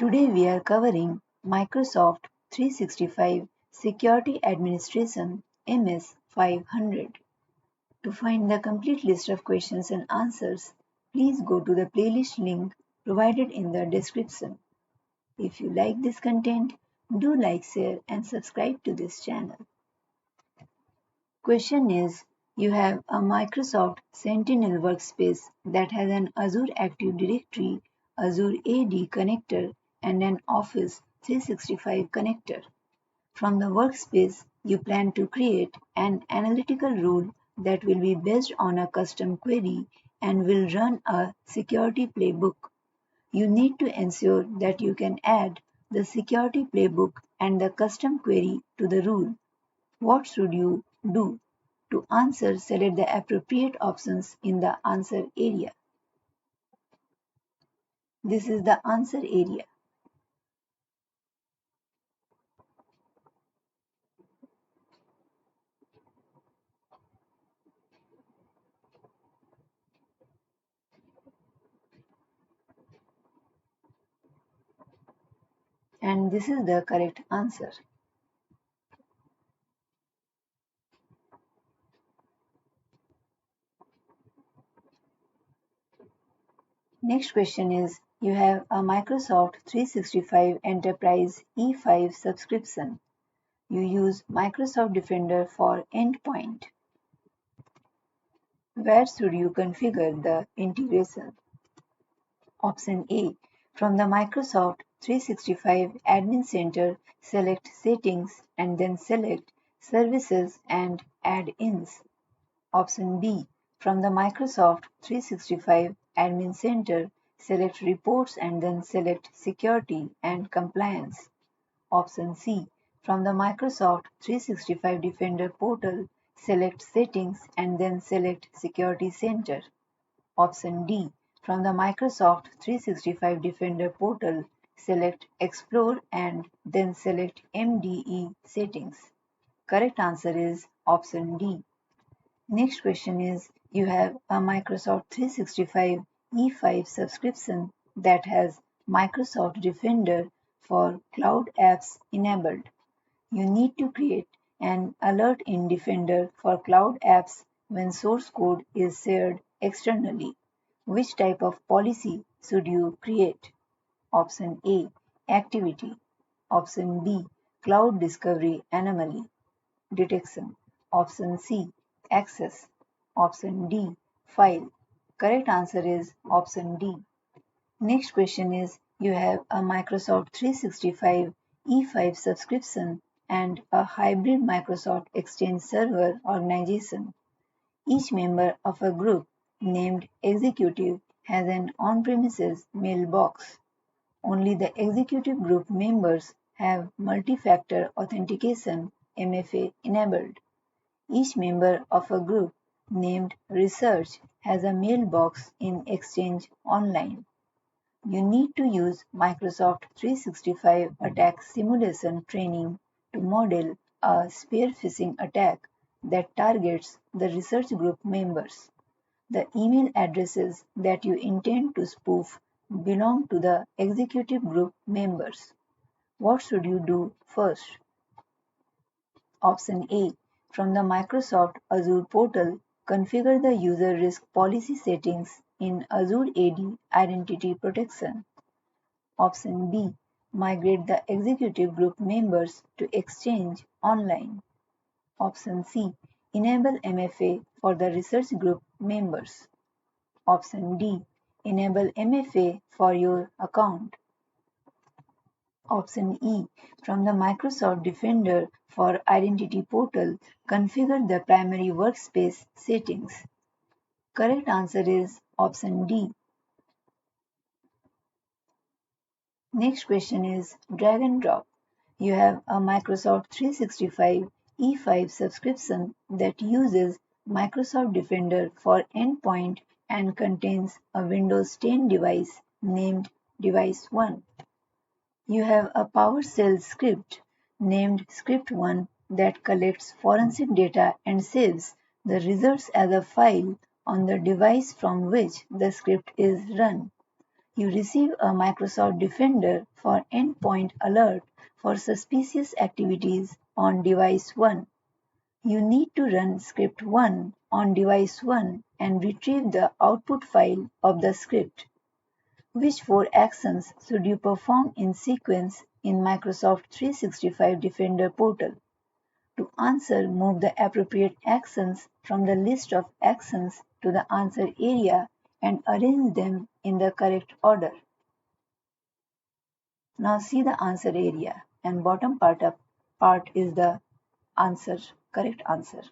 Today we are covering Microsoft 365 Security Administration MS-500. To find the complete list of questions and answers, please go to the playlist link provided in the description. If you like this content, do like, share and subscribe to this channel. Question is, you have a Microsoft Sentinel workspace that has an Azure Active Directory, Azure AD connector, and an Office 365 connector. From the workspace, you plan to create an analytical rule that will be based on a custom query and will run a security playbook. You need to ensure that you can add the security playbook and the custom query to the rule. What should you do? To answer, select the appropriate options in the answer area. This is the answer area. And this is the correct answer. Next question is, you have a Microsoft 365 Enterprise E5 subscription. You use Microsoft Defender for endpoint. Where should you configure the integration? Option A. From the Microsoft 365 Admin Center, select Settings and then select Services and Add-ins. Option B. From the Microsoft 365 Admin Center, select Reports and then select Security and Compliance. Option C. From the Microsoft 365 Defender portal, select Settings and then select Security Center. Option D. From the Microsoft 365 Defender portal, select Explore and then select MDE Settings. Correct answer is option D. Next question is, you have a Microsoft 365 E5 subscription that has Microsoft Defender for cloud apps enabled. You need to create an alert in Defender for cloud apps when source code is shared externally. Which type of policy should you create? Option A. Activity. Option B. Cloud discovery anomaly detection. Option C. Access. Option D. File. Correct answer is option D. Next question is, you have a Microsoft 365 E5 subscription and a hybrid Microsoft Exchange Server organization. Each member of a group named Executive has an on-premises mailbox. Only the executive group members have multi-factor authentication (MFA) enabled. Each member of a group named Research has a mailbox in Exchange Online. You need to use Microsoft 365 attack simulation training to model a spear phishing attack that targets the research group members. The email addresses that you intend to spoof belong to the executive group members. What should you do first? Option A. From the Microsoft Azure portal, configure the user risk policy settings in Azure AD Identity Protection. Option B. Migrate the executive group members to Exchange Online. Option C. Enable MFA for the research group members. Option D. Enable MFA for your account. Option E. From the Microsoft Defender for Identity portal, configure the primary workspace settings. Correct answer is option D. Next question is drag and drop. You have a Microsoft 365 E5 subscription that uses Microsoft Defender for endpoint and contains a Windows 10 device named Device 1. You have a PowerShell script named Script1 that collects forensic data and saves the results as a file on the device from which the script is run. You receive a Microsoft Defender for Endpoint Alert for suspicious activities on device 1. You need to run script 1 on device 1 and retrieve the output file of the script. Which 4 actions should you perform in sequence in Microsoft 365 Defender portal? To answer, move the appropriate actions from the list of actions to the answer area and arrange them in the correct order. Now see the answer area, and bottom part is the answer, correct answer.